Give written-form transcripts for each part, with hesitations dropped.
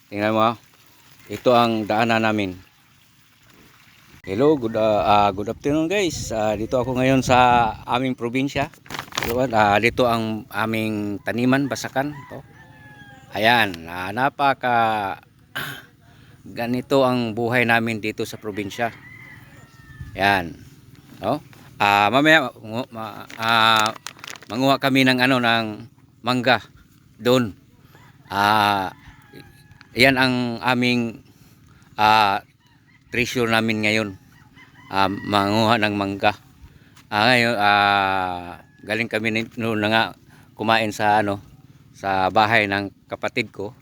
Tingnan mo. Ito ang daanan namin. Hello, good afternoon guys. Dito ako ngayon sa aming probinsya. Dito ang aming taniman, basakan. Ito. Ayan, napaka ganito ang buhay namin dito sa probinsya. Ayan. No? Mamaya manguha kami ng ng mangga doon. Yan ang aming treasure namin ngayon. Manguha ng mangga. Ngayon galing kami noon na nga kumain sa sa bahay ng kapatid ko.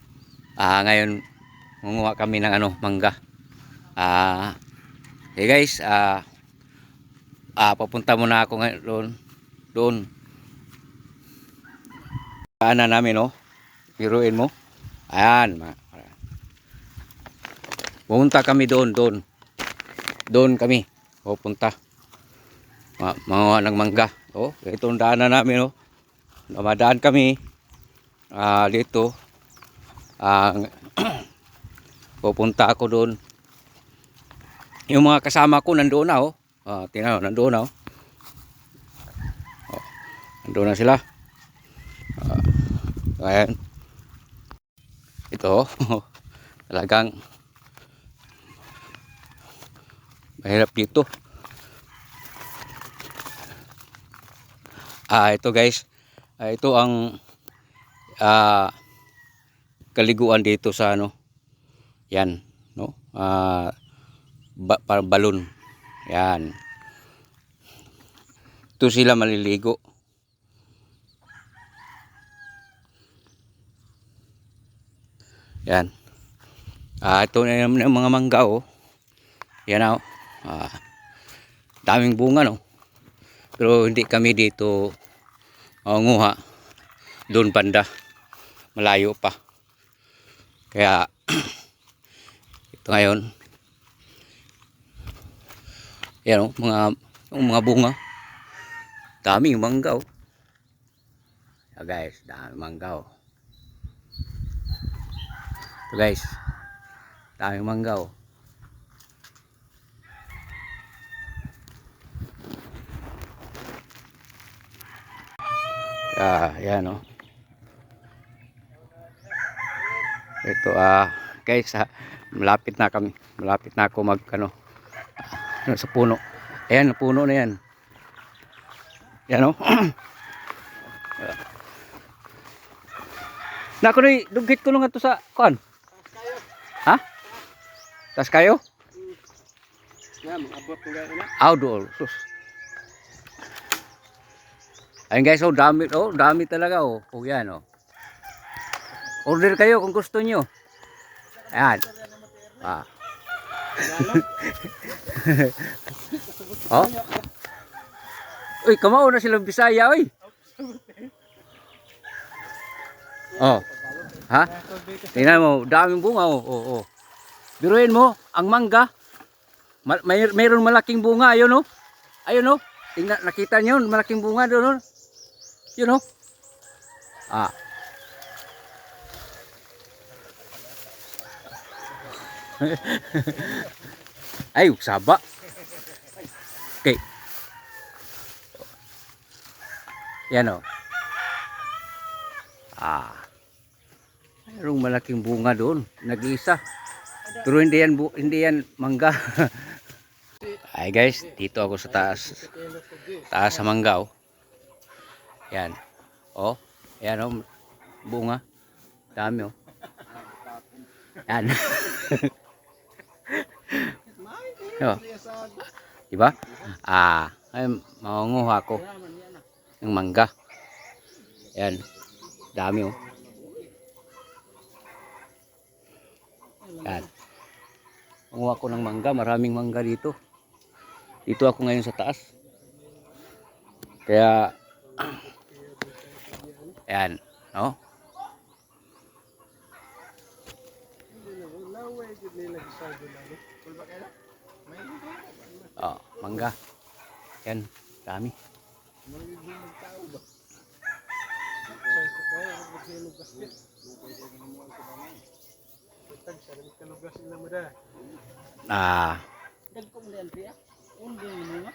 Ngayon manguha kami ng mangga. Hey guys, papunta muna ako ngayon doon. Daanan namin, oh. Biruin mo. Ayan. Pupunta kami doon. Doon kami pupunta. Manguha ng mangga. Oh, ito ang daanan namin, oh. Namadaan kami dito. Pupunta ako doon. Yung mga kasama ko nandoon na, oh. Tingnan mo, nandoon na, oh. Nandoon na sila. Ayan. Ito, talagang mahirap dito. Ito guys, ito ang kaliguan dito sa yan, no? Parang balon. Yan. Ito sila maliligo. Yan. Ito na yung mga mangga, oh. Yan, oh. Daming bunga, no. Pero hindi kami dito manguha. Doon banda. Malayo pa. Kaya ito ngayon. Yan, oh, mga bunga. Daming mangga, oh. Guys, daming mangga, oh. Ito guys, daming mangga, oh. Yan, oh. Ito guys, malapit na kami. Malapit na ako sa puno. Ayan, puno na yan. Yan, oh. Nako ni dugit ko lang ato sa kuan. Ha? Tas kayo? Abot nga ina. Outdoor. Sus. Ayun guys, oh, dami talaga, oh. Oh, yan, oh. Order kayo kung gusto nyo. Ayan. Oh. Uy, kamao na silang Bisaya, uy. Oh. Ha? Tingnan mo, daming bunga, oh. Oh. Biruin mo, ang mangga. Mayroon malaking bunga, ayun, oh. Ayun, oh. Tingnan, nakita niyo, malaking bunga doon, oh. Yun, oh. Ay, saba. Okay. Yan, oh. Mayroong malaking bunga doon, nag-iisa. Pero hindi yan mangga. Ay guys, dito ako sa taas. Taas sa mangga, oh. Yan. Oh, yan, oh, bunga. Dami, oh. Yan. Oh. Diba? Ay mangunguha ko ng mangga. Yan. Dami, oh. Yan. Manguha ko ng mangga, maraming mangga dito. Dito ako ngayon sa taas. Kaya yan, no? Mangga. Yan, dami. Tag sa kalugas sila mo da. Ah, Dagko mo diyan priya. Undi mo nga.